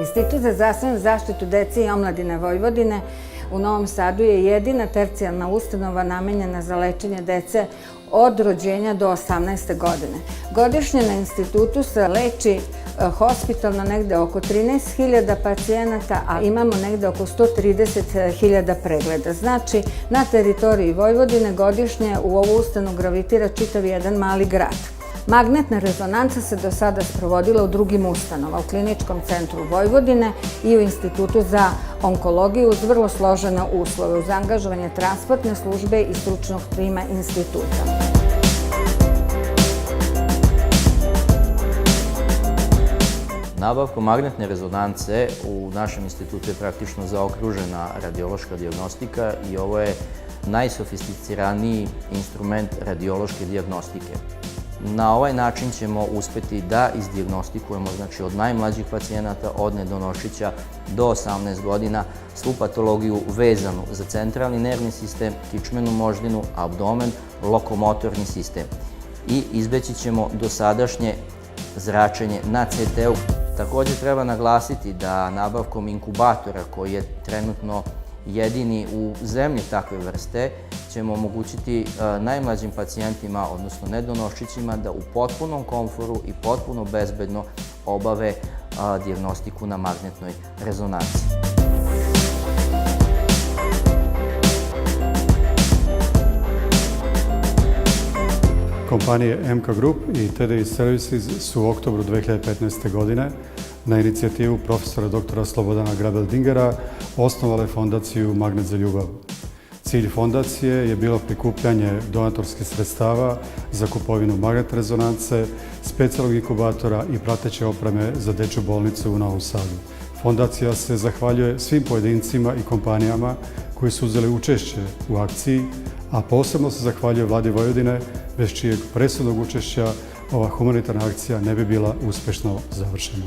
Institut za zdravstvenu zaštitu dece i omladine Vojvodine u Novom Sadu je jedina tercijalna ustanova namenjena za lečenje dece od rođenja do 18. godine. Godišnje na institutu se leči hospitalno negde oko 13.000 pacijenata, a imamo negde oko 130.000 pregleda. Znači, na teritoriji Vojvodine godišnje u ovu ustanovu gravitira čitav jedan mali grad. Magnetna rezonanca se do sada sprovodila u drugim ustanovama, u Kliničkom centru Vojvodine i u Institutu za onkologiju uz vrlo složene uslove, uz angažovanje transportne službe i stručnog tima instituta. Nabavkom magnetne rezonance u našem institutu je praktično zaokružena radiološka dijagnostika i ovo je najsofisticiraniji instrument radiološke dijagnostike. Na ovaj način ćemo uspeti da izdijagnostikujemo, znači od najmlađih pacijenata, od nedonošića do 18 godina, svu patologiju vezanu za centralni nervni sistem, kičmenu moždinu, abdomen, lokomotorni sistem. I izbeći ćemo dosadašnje zračenje na CT-u. Također treba naglasiti da nabavkom inkubatora, koji je trenutno jedini u zemlji takve vrste, ćemo omogućiti najmlađim pacijentima, odnosno nedonoščićima, da u potpunom komforu i potpuno bezbedno obave dijagnostiku na magnetnoj rezonanci. Kompanije MK Group i TDI Services su u oktobru 2015. godine na inicijativu profesora dr. Slobodana Grabel-Dingera osnovale fondaciju Magnet za ljubav. Cilj fondacije je bilo prikupljanje donatorskih sredstava za kupovinu magnetne rezonance, specijalnog inkubatora i prateće opreme za dečju bolnicu u Novom Sadu. Fondacija se zahvaljuje svim pojedincima i kompanijama koji su uzeli učešće u akciji, a posebno se zahvaljuje Vladi Vojvodine, bez čijeg presudnog učešća ova humanitarna akcija ne bi bila uspešno završena.